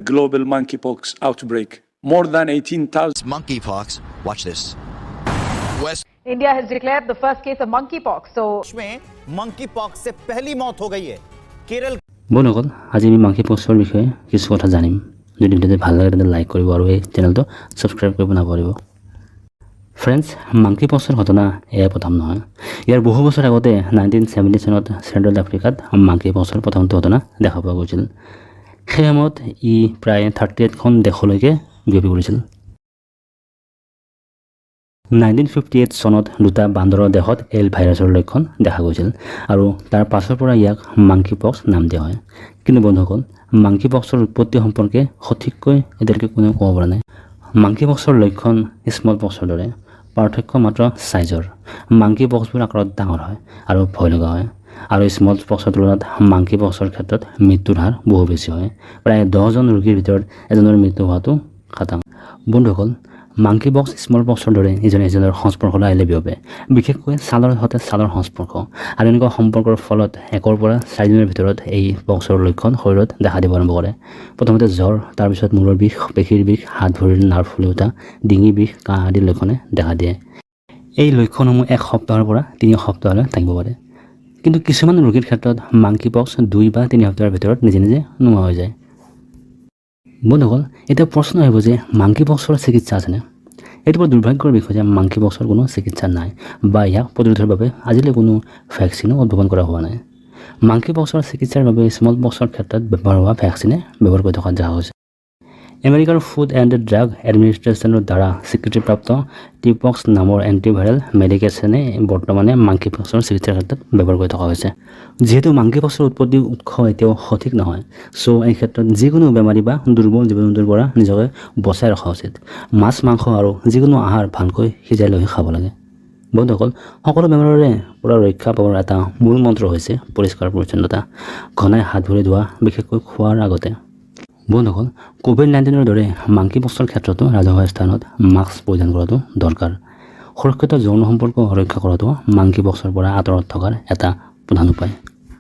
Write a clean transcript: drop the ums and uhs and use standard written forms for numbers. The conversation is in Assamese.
global monkeypox outbreak. More than 18,000 Monkeypox. Watch this. West India has declared the first case of monkeypox. So, में monkeypox से पहली मौत हो गई है केरल বন্ধুসকল আজি আমি মাংকিপক্সৰ বিষয়ে কিছু কথা জানিম যদি ভিডিঅ'টো ভাল লাগে তেন্তে লাইক কৰিব আৰু এই চেনেলটো সাবস্ক্ৰাইব কৰিব নাপাহৰিব ফ্ৰেণ্ডছ মাংকিপক্সৰ ঘটনা এয়া প্ৰথম নহয় ইয়াৰ বহু বছৰ আগতে 1970 চনত চেণ্ট্ৰেল আফ্ৰিকাত মাংকিপক্সৰ প্ৰথমটো ঘটনা দেখা পোৱা গৈছিল সেই সময়ত ই প্ৰায় 38খন দেশলৈকে বিয়পি পৰিছিল 1958 চনত দুটা বান্দৰৰ দেহত এল ভাইৰাছৰ লক্ষণ দেখা গৈছিল আৰু তাৰ পাছৰ পৰা ইয়াক মাংকিপক্স নাম দিয়া হয় কিন্তু বন্ধুসকল মাংকিপক্সৰ উৎপত্তি সম্পৰ্কে সঠিককৈ এতিয়ালৈকে কোনেও ক'ব পৰা নাই মাংকিপক্সৰ লক্ষণ স্মল পক্সৰ দৰে পাৰ্থক্য মাত্ৰ সাইজৰ মাংকিপক্সবোৰ আকাৰত ডাঙৰ হয় আৰু ভয় লগা হয় আৰু স্মল পক্সৰ তুলনাত মাংকিপক্সৰ ক্ষেত্ৰত মৃত্যুৰ হাৰ বহু বেছি হয় প্ৰায় 10 জন ৰোগীৰ ভিতৰত এজনৰ মৃত্যু হোৱাটো খাটাং বন্ধুসকল মাংকিপক্স স্মল পক্সৰ দৰে ইজনে সিজনৰ সংস্পৰ্শলৈ আহিলে বিয়পে বিশেষকৈ ছালৰ সৈতে ছালৰ সংস্পৰ্শ আৰু এনেকুৱা সম্পৰ্কৰ ফলত 1 পৰা 4 দিনৰ ভিতৰত এই পক্সৰ লক্ষণ শৰীৰত দেখা দিব আৰম্ভ কৰে প্ৰথমতে জ্বৰ তাৰ পিছত মূৰৰ বিষ পেশীৰ বিষ হাত ভৰিৰ নাৰ্ভ ফুলি উঠা ডিঙি বিষ কাহ আদি লক্ষণে দেখা দিয়ে এই লক্ষণসমূহ 1 সপ্তাহৰ পৰা 3 সপ্তাহলৈ থাকিব পাৰে কিন্তু কিছুমান ৰোগীৰ ক্ষেত্ৰত মাংকিপক্স 2 বা 3 সপ্তাহৰ ভিতৰত নিজে নিজে নোহোৱা হৈ যায় বন্ধুসকল এটা প্ৰশ্ন আহিব যে মাংকিপক্সৰ চিকিৎসা আছেনে এইটো বৰ দুৰ্ভাগ্যৰ বিষয় যে মাংকিপক্সৰ কোনো চিকিৎসা নাই বা ইয়াক প্ৰতিৰোধৰ বাবে আজিলৈ কোনো ভেকচিনো উদ্ভাৱন কৰা হোৱা নাই মাংকিপক্সৰ চিকিৎসাৰ বাবে স্মল পক্সৰ ক্ষেত্ৰত ব্যৱহাৰ হোৱা ভেকচিনে ব্যৱহাৰ কৰি থকা দেখা হৈছে আমেৰিকাৰ ফুড এণ্ড ড্ৰাগ এডমিনিষ্ট্ৰেশ্যনৰ দ্বাৰা স্বীকৃতিপ্ৰাপ্ত টিপক্স নামৰ এণ্টিভাইৰেল মেডিকেশ্যনে বৰ্তমানে মাংকিপক্সৰ চিকিৎসাৰ ক্ষেত্ৰত ব্যৱহাৰ কৰি থকা হৈছে যেহেতু মাংকিপক্সৰ উৎপত্তি উৎস এতিয়াও সঠিক নহয় চ' এই ক্ষেত্ৰত যিকোনো বেমাৰী বা দুৰ্বল জীৱ জন্তুৰ পৰা নিজকে বচাই ৰখা উচিত মাছ মাংস আৰু যিকোনো আহাৰ ভালকৈ সিজাই লৈ খাব লাগে বন্ধুসকল সকলো বেমাৰৰে পৰা ৰক্ষা পাবৰ এটা মূল মন্ত্ৰ হৈছে পৰিষ্কাৰ পৰিচ্ছন্নতা ঘনাই হাত ভৰি ধোৱা বিশেষকৈ খোৱাৰ আগতে বন্ধুসকল কোভিড-19ৰ দৰে মাংকিপক্সৰ ক্ষেত্ৰতো ৰাজহুৱা স্থানত মাস্ক পৰিধান কৰাটো দৰকাৰ সুৰক্ষিত যৌন সম্পৰ্ক ৰক্ষা কৰাটো মাংকিপক্সৰ পৰা আঁতৰত থকাৰ এটা প্ৰধান উপায়